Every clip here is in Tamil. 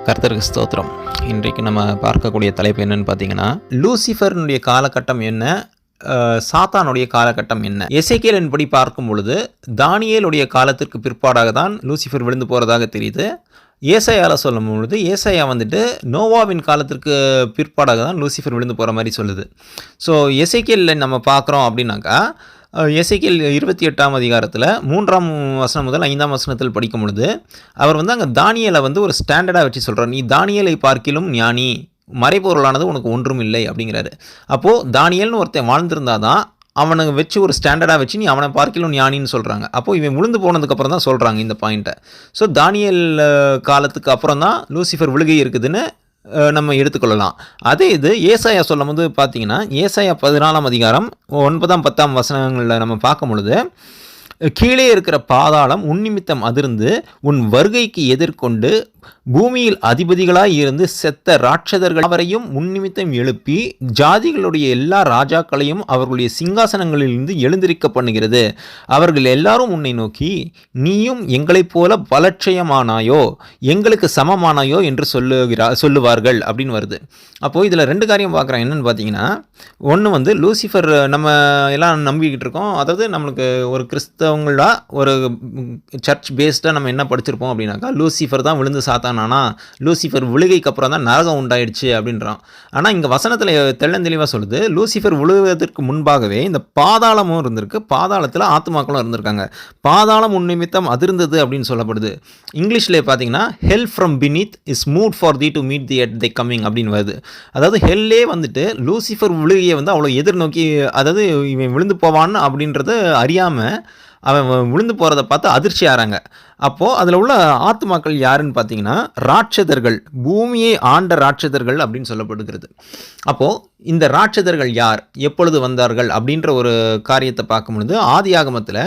கர்த்தருக்கு ஸ்தோத்திரம். இன்றைக்கு நம்ம பார்க்கக்கூடிய தலைப்பு என்னன்னு பார்த்தீங்கன்னா, லூசிஃபர்னுடைய காலகட்டம் என்ன, சாத்தானுடைய காலகட்டம் என்ன? எசேக்கியேலின் படி பார்க்கும் பொழுது தானியேலுடைய காலத்திற்கு பிற்பாடாக தான் லூசிஃபர் விழுந்து போகிறதாக தெரியுது. ஏசாயால சொல்லும் பொழுது ஏசாயா வந்துட்டு நோவாவின் காலத்திற்கு பிற்பாடாக தான் லூசிஃபர் விழுந்து போகிற மாதிரி சொல்லுது. ஸோ எசேக்கியேலில் நம்ம பார்க்குறோம் அப்படின்னாக்கா, எசேக்கியேல் 28ஆம் அதிகாரத்தில் 3ஆம் வசனம் முதல் 5ஆம் வசனத்தில் படிக்கும் பொழுது அவர் வந்து அங்கே தானியேலை வந்து ஒரு ஸ்டாண்டர்டாக வச்சு சொல்கிறார். நீ தானியேலை பார்க்கிலும் ஞானி, மறைபொருளானது உனக்கு ஒன்றும் இல்லை அப்படிங்கிறாரு. அப்போது தானியேல்னு ஒருத்தன் வாழ்ந்திருந்தா தான் அவனை வச்சு ஒரு ஸ்டாண்டர்டாக வச்சு நீ அவனை பார்க்கிலும் ஞானின்னு சொல்கிறாங்க. அப்போது இவன் விழுந்து போனதுக்கப்புறம் தான் சொல்கிறாங்க இந்த பாயிண்ட்டை. ஸோ தானியேல் காலத்துக்கு அப்புறம் தான் லூசிஃபர் விழுகை இருக்குதுன்னு நம்ம எடுத்துக்கொள்ளலாம். அதே இது ஏசாயா சொல்லும் போது பார்த்தீங்கன்னா, ஏசாயா 14ஆம் அதிகாரம் 9ஆம் 10ஆம் வசனங்களில் நம்ம பார்க்கும் பொழுது, கீழே இருக்கிற பாதாளம் உன் நிமித்தம் அதிர்ந்து உன் வருகைக்கு எதிர்கொண்டு பூமியில் அதிபதிகளாய் இருந்து செத்த ராட்சதர்கள் அவரையும் முன்னிமித்தம் எழுப்பி ஜாதிகளுடைய எல்லா ராஜாக்களையும் அவர்களுடைய சிங்காசனங்களிலிருந்து எழுந்திருக்க பண்ணுகிறது. அவர்கள் எல்லாரும் உன்னை நோக்கி, நீயும் எங்களைப் போல பலட்சயமானாயோ, எங்களுக்கு சமமானாயோ என்று சொல்லுவார்கள் அப்படின்னு வருது. அப்போது இதில் 2 காரியம் பார்க்குறேன். என்னென்னு பார்த்தீங்கன்னா, ஒன்று வந்து லூசிஃபர் நம்ம எல்லாம் நம்பிக்கிட்டு இருக்கோம். அதாவது நம்மளுக்கு ஒரு கிறிஸ்தவங்களா ஒரு சர்ச் பேஸ்டாக நம்ம என்ன படிச்சிருப்போம் அப்படின்னாக்கா, லூசிஃபர் தான் விழுந்து சாத்தானா, லூசிஃபர் விழுகைக்கு அப்புறம் தான் நரகம் உண்டாயிடுச்சு அப்படின்றான். ஆனால் இங்கே வசனத்தில் தெளிவாக சொல்லுது, லூசிஃபர் விழுவதற்கு முன்பாகவே இந்த பாதாளமும் இருந்திருக்கு, பாதாளத்தில் ஆத்மாக்களும் இருந்திருக்காங்க. பாதாளம் உன் நிமித்தம் அதிர்ந்தது அப்படின்னு சொல்லப்படுது. இங்கிலீஷில் பார்த்தீங்கன்னா, hell from beneath is moved for thee to meet thee at thy coming அப்படின்னு வருது. அதாவது ஹெல்லே வந்துட்டு லூசிஃபர் விழுகையை வந்து அவ்வளோ எதிர்நோக்கி, அதாவது இவன் விழுந்து போவான்னு அப்படின்றத அறியாமல் அவன் விழுந்து போகிறத பார்த்து அதிர்ச்சி ஆகிறாங்க. அப்போது அதில் உள்ள ஆத்துமாக்கள் யாருன்னு பார்த்தீங்கன்னா, ராட்சதர்கள், பூமியை ஆண்ட ராட்சதர்கள் அப்படின்னு சொல்லப்படுகிறது. அப்போது இந்த ராட்சதர்கள் யார், எப்பொழுது வந்தார்கள் அப்படின்ற ஒரு காரியத்தை பார்க்கும் பொழுது ஆதியாகமத்தில்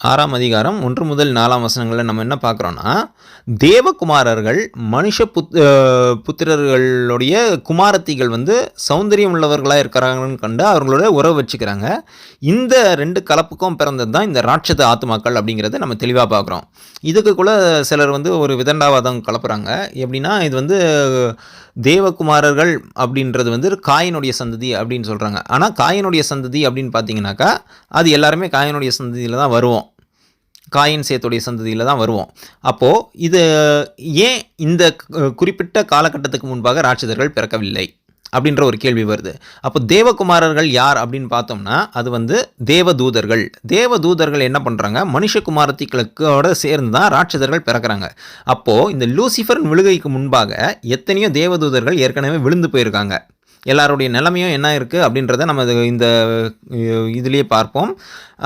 6ஆம் அதிகாரம் 1 முதல் 4ஆம் வசனங்களில் நம்ம என்ன பார்க்குறோன்னா, தேவகுமாரர்கள் மனுஷ புத்திரர்களுடைய குமாரத்திகள் வந்து சௌந்தரியம் உள்ளவர்களாக இருக்கிறாங்கன்னு கண்டு அவர்களோட உறவு வச்சுக்கிறாங்க. இந்த 2 கலப்புக்கும் பிறந்தது தான் இந்த ராட்சத ஆத்மாக்கள் அப்படிங்கிறத நம்ம தெளிவாக பார்க்குறோம். இதுக்குள்ள சிலர் வந்து ஒரு விதண்டாவாதம் கலப்புறாங்க. எப்படின்னா, இது வந்து தேவகுமாரர்கள் அப்படின்றது வந்து காயினுடைய சந்ததி அப்படின்னு சொல்கிறாங்க. ஆனால் காயினுடைய சந்ததி அப்படின்னு பார்த்தீங்கன்னாக்கா, அது எல்லாருமே காயினுடைய சந்ததியில் தான் வருவோம், காயின் சேத்துடைய சந்ததியில் தான் வருவோம். அப்போது இது ஏன் இந்த குறிப்பிட்ட காலகட்டத்துக்கு முன்பாக ராட்சதர்கள் பிறக்கவில்லை அப்படின்ற ஒரு கேள்வி வருது. அப்போ தேவகுமாரர்கள் யார் அப்படின்னு பார்த்தோம்னா, அது வந்து தேவதூதர்கள். தேவதூதர்கள் என்ன பண்ணுறாங்க, மனுஷகுமாரத்திகளோட சேர்ந்து தான் ராட்சதர்கள் பிறக்கிறாங்க. அப்போது இந்த லூசிஃபர் விழுகைக்கு முன்பாக எத்தனையோ தேவதூதர்கள் ஏற்கனவே விழுந்து போயிருக்காங்க. எல்லாருடைய நிலைமையும் என்ன இருக்குது அப்படின்றத நம்ம இந்த இதுலேயே பார்ப்போம்.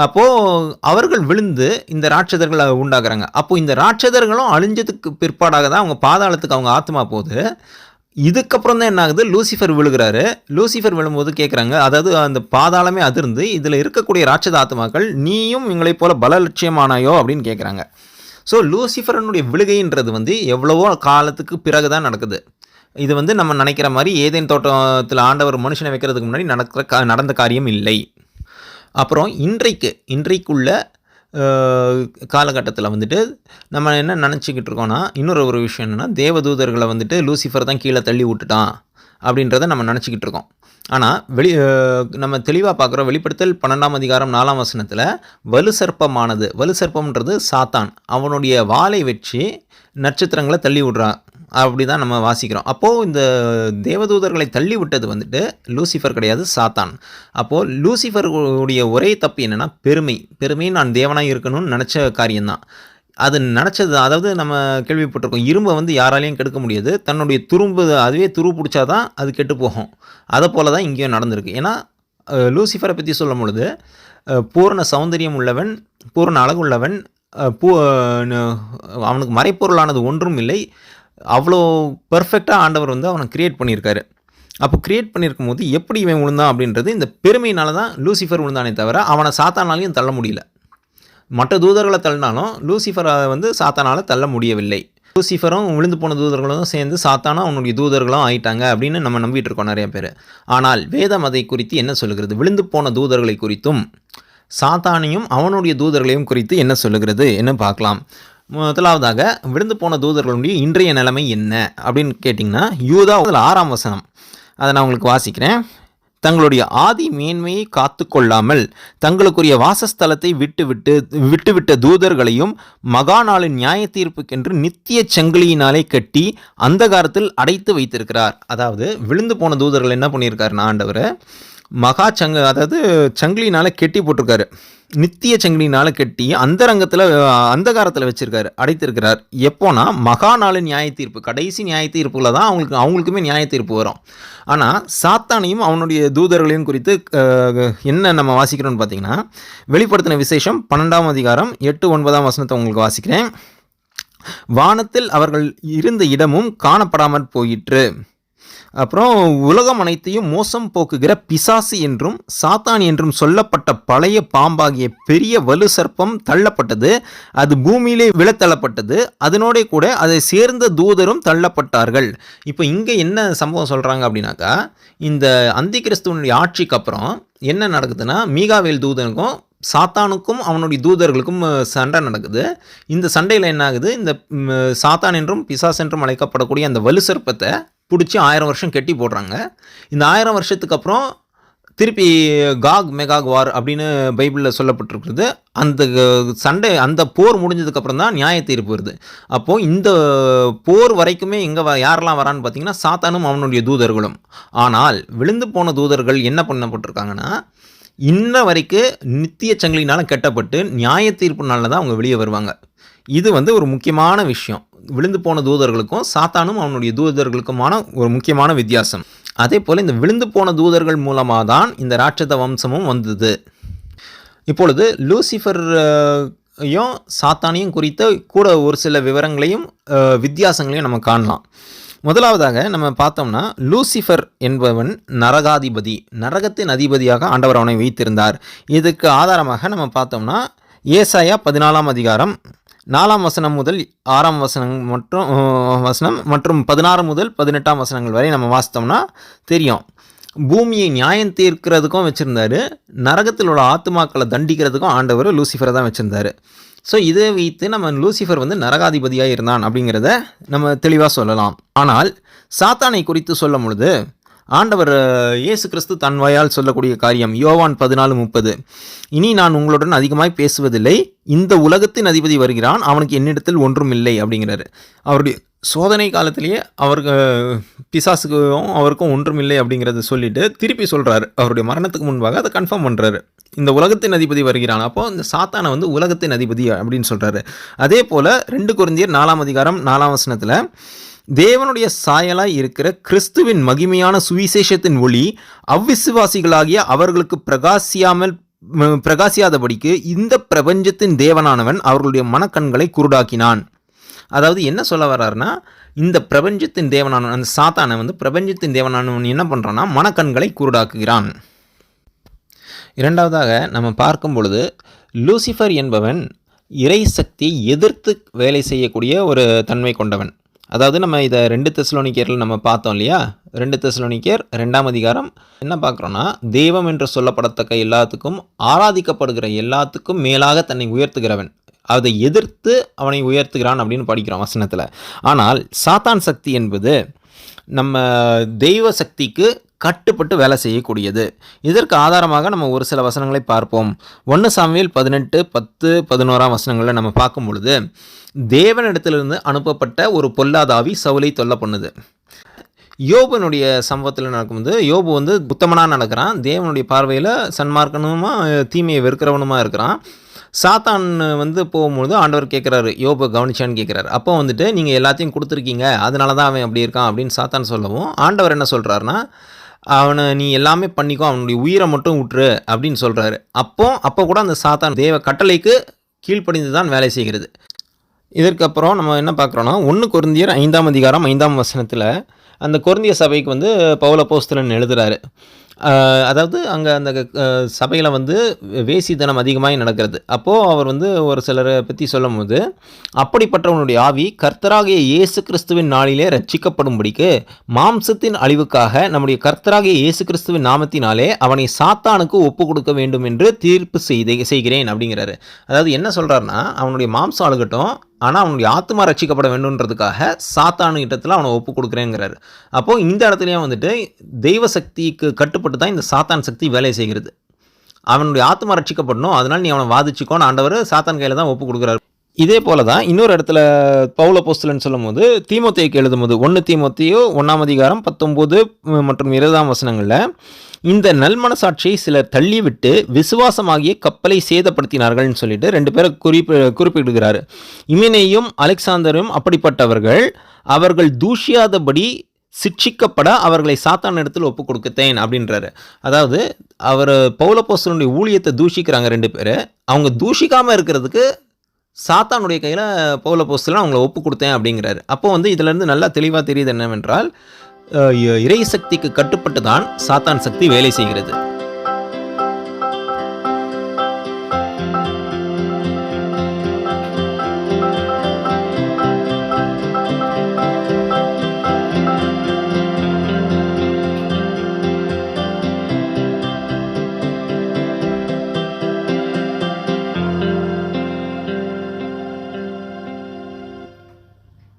அப்போது அவர்கள் விழுந்து இந்த ராட்சதர்கள் உண்டாக்குறாங்க. அப்போது இந்த ராட்சதர்களும் அழிஞ்சதுக்கு பிற்பாடாக தான் அவங்க பாதாளத்துக்கு அவங்க ஆத்மா போகுது. இதுக்கப்புறம் தான் என்ன ஆகுது, லூசிஃபர் விழுகிறாரு. லூசிஃபர் விழும்போது கேட்குறாங்க, அதாவது அந்த பாதாளமே அதிர்ந்து இதில் இருக்கக்கூடிய ராட்சத ஆத்மாக்கள், நீயும் எங்களைப் போல பலலட்சியமானாயோ அப்படின்னு கேட்குறாங்க. ஸோ லூசிஃபரனுடைய விழுகைன்றது வந்து எவ்வளவோ காலத்துக்கு பிறகு தான் நடக்குது. இது வந்து நம்ம நினைக்கிற மாதிரி ஏதேன் தோட்டத்தில் ஆண்டவர் மனுஷனை வைக்கிறதுக்கு முன்னாடி நடந்த காரியம் இல்லை. அப்புறம் இன்றைக்குள்ள காலகட்டத்தில் வந்துட்டு நம்ம என்ன நினச்சிக்கிட்டு இருக்கோன்னா, இன்னொரு விஷயம் என்னென்னா, தேவதூதர்களை வந்துட்டு லூசிஃபர் தான் கீழே தள்ளி விட்டுட்டான் அப்படின்றத நம்ம நினச்சிக்கிட்டு இருக்கோம். ஆனால் நம்ம தெளிவாக பார்க்குறோம். வெளிப்படுத்தல் 12ஆம் அதிகாரம் 4ஆம் வசனத்தில் வலு சர்ப்பம்ன்றது சாத்தான், அவனுடைய வாளை வச்சு நட்சத்திரங்களை தள்ளி விடுறான் அப்படி தான் நம்ம வாசிக்கிறோம். அப்போது இந்த தேவதூதர்களை தள்ளி விட்டது வந்துட்டு லூசிஃபர் கிடையாது, சாத்தான். அப்போது லூசிஃபருடைய ஒரே தப்பு என்னென்னா, பெருமை நான் தேவனாக இருக்கணும்னு நினச்ச காரியம்தான் அது நினச்சது. அதாவது நம்ம கேள்விப்பட்டிருக்கோம், இரும்பை வந்து யாராலையும் கெடுக்க முடியாது, தன்னுடைய அதுவே துரு பிடிச்சாதான் அது கெட்டு போகும். அதை போல தான் இங்கேயும் நடந்திருக்கு. ஏன்னா லூசிஃபரை பற்றி சொல்லும் பொழுது, பூர்ண சௌந்தரியம் உள்ளவன், பூர்ண அழகு உள்ளவன், அவனுக்கு மறைப்பொருளானது ஒன்றும் இல்லை, அவ்வளோ பர்ஃபெக்டாக ஆண்டவர் வந்து அவனை க்ரியேட் பண்ணியிருக்காரு. அப்போ க்ரியேட் பண்ணியிருக்கும் போது எப்படி இவன் விழுந்தான் அப்படின்றது இந்த பெருமையினால தான் லூசிஃபர் விழுந்தானே தவிர அவனை சாத்தானாலையும் தள்ள முடியல. மற்ற தூதர்களை தள்ளினாலும் லூசிஃபரை வந்து சாத்தானால் தள்ள முடியவில்லை. லூசிஃபரும் விழுந்து போன தூதர்களும் சேர்ந்து சாத்தானா அவனுடைய தூதர்களும் ஆயிட்டாங்க அப்படின்னு நம்ம நம்பிட்டு இருக்கோம் நிறைய பேர். ஆனால் வேதம் அதை குறித்து என்ன சொல்லுகிறது, விழுந்து போன தூதர்களை குறித்தும் சாத்தானையும் அவனுடைய தூதர்களையும் குறித்து என்ன சொல்லுகிறது என்ன பார்க்கலாம். முதலாவதாக விழுந்து போன தூதர்களுடைய இன்றைய நிலைமை என்ன அப்படின்னு கேட்டிங்கன்னா, யூதா 6ஆம் வசனம். அதை நான் உங்களுக்கு வாசிக்கிறேன். தங்களுடைய ஆதி மேன்மையை காத்து கொள்ளாமல் தங்களுக்குரிய வாசஸ்தலத்தை விட்டுவிட்ட தூதர்களையும் மகா நாளின் நியாய தீர்ப்புக்கென்று நித்திய சங்கிலியினாலே கட்டி அந்தகாரத்தில் அடைத்து வைத்திருக்கிறார். அதாவது விழுந்து போன தூதர்கள் என்ன பண்ணியிருக்காருன்னா, ஆண்டவர் அதாவது சங்கிலினால் கெட்டி போட்டிருக்காரு. நித்திய சங்கிலினால் கெட்டி அந்தகாரத்தில் வச்சிருக்காரு, அடைத்திருக்கிறார். எப்போனா மகா நாளின் நியாய தீர்ப்பு, கடைசி நியாய தீர்ப்புல தான் அவங்களுக்குமே நியாய தீர்ப்பு வரும். ஆனால் சாத்தானையும் அவனுடைய தூதர்களையும் குறித்து என்ன நம்ம வாசிக்கிறோம்னு பார்த்தீங்கன்னா, வெளிப்படுத்தின விசேஷம் 12ஆம் அதிகாரம் 8-9 வசனத்தை உங்களுக்கு வாசிக்கிறேன். வானத்தில் அவர்கள் இருந்த இடமும் காணப்படாமற் போயிற்று. அப்புறம் உலகம் அனைத்தையும் மோசம் போக்குகிற பிசாசு என்றும் சாத்தான் என்றும் சொல்லப்பட்ட பழைய பாம்பாகிய பெரிய வலு சர்ப்பம் தள்ளப்பட்டது. அது பூமியிலே விழத்தள்ளப்பட்டது. அதனோட கூட அதை சேர்ந்த தூதரும் தள்ளப்பட்டார்கள். இப்போ இங்கே என்ன சம்பவம் சொல்கிறாங்க அப்படின்னாக்கா, இந்த அந்தி கிறிஸ்துவனுடைய ஆட்சிக்கு அப்புறம் என்ன நடக்குதுன்னா, மீகாவேல் தூதனுக்கும் சாத்தானுக்கும் அவனுடைய தூதர்களுக்கும் சண்டை நடக்குது. இந்த சண்டையில் என்ன ஆகுது, இந்த சாத்தான் என்றும் பிசாஸ் என்றும் அழைக்கப்படக்கூடிய அந்த வலு சர்ப்பத்தை பிடிச்சி 1000 வருஷம் கெட்டி போடுறாங்க. இந்த 1000 வருஷத்துக்கு அப்புறம் திருப்பி காக் மெகாக் வார் அப்படின்னு பைபிளில் சொல்லப்பட்டிருக்கிறது. அந்த சண்டை, அந்த போர் முடிஞ்சதுக்கப்புறம் தான் நியாய தீர்ப்பு வருது. அப்போது இந்த போர் வரைக்குமே யாரெல்லாம் வரான்னு பார்த்தீங்கன்னா, சாத்தானும் அவனுடைய தூதர்களும். ஆனால் விழுந்து போன தூதர்கள் என்ன பண்ணப்பட்டிருக்காங்கன்னா, இன்ன வரைக்கும் நித்திய சங்கிலினால் கெட்டப்பட்டு நியாய தீர்ப்பு நாளில் தான் அவங்க வெளியே வருவாங்க. இது ஒரு முக்கியமான விஷயம். விழுந்து போன தூதர்களுக்கும் சாத்தானும் அவனுடைய தூதர்களுக்குமான ஒரு முக்கியமான வித்தியாசம். அதே போல் இந்த விழுந்து போன தூதர்கள் மூலமாக தான் இந்த ராட்சத வம்சமும் வந்தது. இப்பொழுது லூசிஃபரையும் சாத்தானையும் குறித்த கூட ஒரு சில விவரங்களையும் வித்தியாசங்களையும் நம்ம காணலாம். முதலாவதாக நம்ம பார்த்தோம்னா, லூசிஃபர் என்பவன் நரகாதிபதி, நரகத்தின் அதிபதியாக ஆண்டவர் அவனை வைத்திருந்தார். இதுக்கு ஆதாரமாக நம்ம பார்த்தோம்னா, ஏசாயா 14ஆம் அதிகாரம் 4ஆம் வசனம் முதல் 6ஆம் வசனம் மற்றும் 16 முதல் 18ஆம் வசனங்கள் வரை நம்ம வாசித்தோம்னா தெரியும். பூமியை நியாயம் தீர்க்கிறதுக்கும் வச்சுருந்தாரு, நரகத்தில் உள்ள ஆத்துமாக்களை தண்டிக்கிறதுக்கும் ஆண்டவர் லூசிஃபரை தான் வச்சுருந்தார். ஸோ இதை வைத்து நம்ம லூசிஃபர் நரகாதிபதியாக இருந்தான் அப்படிங்கிறத நம்ம தெளிவாக சொல்லலாம். ஆனால் சாத்தானை குறித்து சொல்லும் பொழுது ஆண்டவர் இயேசு கிறிஸ்து தன் வாயால் சொல்லக்கூடிய காரியம் யோவான் 14:30, இனி நான் உங்களுடன் அதிகமாய் பேசுவதில்லை, இந்த உலகத்தின் அதிபதி வருகிறான், அவனுக்கு என்னிடத்தில் ஒன்றும் இல்லை அப்படிங்கிறாரு. அவருடைய சோதனை காலத்திலேயே பிசாசுக்கும் அவருக்கும் ஒன்றும் இல்லை அப்படிங்கிறத சொல்லிட்டு திருப்பி சொல்கிறாரு. அவருடைய மரணத்துக்கு முன்பாக அதை கன்ஃபார்ம் பண்ணுறாரு, இந்த உலகத்தின் அதிபதி வருகிறான். அப்போது இந்த சாத்தானை உலகத்தின் அதிபதி அப்படின்னு சொல்கிறாரு. அதே போல் 2 கொரிந்தியர் 4ஆம் அதிகாரம் 4ஆம் வசனத்தில், தேவனுடைய சாயலாய் இருக்கிற கிறிஸ்துவின் மகிமையான சுவிசேஷத்தின் ஒளி அவ்விசுவாசிகளாகிய அவர்களுக்கு பிரகாசியாதபடிக்கு இந்த பிரபஞ்சத்தின் தேவனானவன் அவர்களுடைய மனக்கண்களை குருடாக்கினான். அதாவது என்ன சொல்ல வர்றாருன்னா, இந்த பிரபஞ்சத்தின் தேவனானவன், அந்த சாத்தானை பிரபஞ்சத்தின் தேவனானவன் என்ன பண்ணுறான்னா மனக்கண்களை குருடாக்குகிறான். இரண்டாவதாக நம்ம பார்க்கும் பொழுது, லூசிஃபர் என்பவன் இறை சக்தியை எதிர்த்து வேலை செய்யக்கூடிய ஒரு தன்மை கொண்டவன். அதாவது நம்ம இதை 2 தெசலோனிக்கேரில் நம்ம பார்த்தோம் இல்லையா, 2 தெசலோனிக்கேர் 2ஆம் அதிகாரம் என்ன பார்க்குறோன்னா, தெய்வம் என்று சொல்லப்படத்தக்க எல்லாத்துக்கும் ஆராதிக்கப்படுகிற எல்லாத்துக்கும் மேலாக தன்னை உயர்த்துகிறவன், அதை எதிர்த்து அவனை உயர்த்துகிறான் அப்படின்னு படிக்கிறோம் வசனத்தில். ஆனால் சாத்தான் சக்தி என்பது நம்ம தெய்வ சக்திக்கு கட்டுப்பட்டு வேலை செய்யக்கூடியது. இதற்கு ஆதாரமாக நம்ம ஒரு சில வசனங்களை பார்ப்போம். 1 சாமுவேல் 18:10-11 வசனங்களில் நம்ம பார்க்கும் பொழுது, தேவனிடத்திலிருந்து அனுப்பப்பட்ட ஒரு பொல்லாத ஆவி சவுலை தொல்லை பண்ணுது. யோபனுடைய சம்பவத்தில் நடக்கும்போது, யோபு உத்தமனாக நடக்கிறான், தேவனுடைய பார்வையில் சன்மார்க்கனுமா தீமையை வெறுக்கிறவனுமா இருக்கிறான். சாத்தான் போகும்போது ஆண்டவர் கேட்குறாரு, யோபு கவனிச்சான்னு கேட்குறாரு. அப்போ நீங்கள் எல்லாத்தையும் கொடுத்துருக்கீங்க, அதனால தான் அவன் அப்படி இருக்கான் அப்படின்னு சாத்தான் சொல்லவும், ஆண்டவர் என்ன சொல்கிறாருன்னா, அவனை நீ எல்லாமே பண்ணிக்கோ, அவனுடைய உயிரை மட்டும் விட்டுரு அப்படின்னு சொல்கிறாரு. அப்போ கூட அந்த சாத்தான் தேவ கட்டளைக்கு கீழ்ப்படிந்து தான் வேலை செய்கிறது. இதற்கப்புறம் நம்ம என்ன பார்க்குறோன்னா, 1 கொரிந்தியர் 5ஆம் அதிகாரம் 5ஆம் வசனத்தில் அந்த கொரிந்திய சபைக்கு பவுல் அப்போஸ்தலன் எழுதுகிறாரு. அதாவது அங்கே அந்த சபையில் வேசித்தனம் அதிகமாக நடக்கிறது. அப்போது அவர் ஒரு சிலரை பற்றி சொல்லும் போது, அப்படிப்பட்டவனுடைய ஆவி கர்த்தராகிய இயேசு கிறிஸ்துவின் நாளிலே ரட்சிக்கப்படும்படிக்கு மாம்சத்தின் அழிவுக்காக நம்முடைய கர்த்தராகிய இயேசு கிறிஸ்துவின் நாமத்தினாலே அவனை சாத்தானுக்கு ஒப்பு கொடுக்க வேண்டும் என்று தீர்ப்பு செய்கிறேன் அப்படிங்கிறாரு. அதாவது என்ன சொல்கிறாருன்னா, அவனுடைய மாம்சம் அழுகட்டும், ஆனால் அவனுடைய ஆத்மா ரட்சிக்கப்பட வேண்டும்ன்றதுக்காக சாத்தானு இடத்துல அவனை ஒப்பு கொடுக்குறேங்கிறாரு. அப்போது இந்த இடத்துலையும் வந்துட்டு தெய்வ சக்திக்கு கட்டுப்பட்டு தான் இந்த சாத்தான் சக்தி வேலை செய்கிறது. அவனுடைய ஆத்மா ரட்சிக்கப்படணும், அதனால் நீ அவனை வாதிச்சுக்கோன்னு ஆண்டவர் சாத்தான் கையில் தான் ஒப்பு கொடுக்குறாரு. இதே போல தான் இன்னொரு இடத்துல பவுல் அப்போஸ்தலன் சொல்லும்போது தீமோத்தேயுக்கு எழுதும்போது 1 தீமோத்தேயு 1ஆம் அதிகாரம் 19 மற்றும் 20ஆம் வசனங்களில் இந்த நல்மனசாட்சியை சிலர் தள்ளிவிட்டு விசுவாசமாகிய கப்பலை சேதப்படுத்தினார்கள்னு சொல்லிட்டு 2 பேரை குறிப்பிடுகிறாரு. இமினேயும் அலெக்சாந்தரும் அப்படிப்பட்டவர்கள், அவர்கள் தூஷியாதபடி சிட்சிக்கப்பட அவர்களை சாத்தான் இடத்தில் ஒப்பு கொடுத்தேன் அப்படின்றாரு. அதாவது அவர் பவுல் அப்போஸ்தலனுடைய ஊழியத்தை தூஷிக்கிறாங்க 2 பேர். அவங்க தூஷிக்காமல் இருக்கிறதுக்கு சாத்தானுடைய கையில் பவுல் அப்போஸ்தலன் அவங்கள ஒப்பு கொடுத்தேன் அப்படிங்கிறாரு. அப்போ இதிலேருந்து நல்லா தெளிவாக தெரியுது என்னவென்றால், இறை சக்திக்கு கட்டுப்பட்டு தான் சாத்தான் சக்தி வேலை செய்கிறது.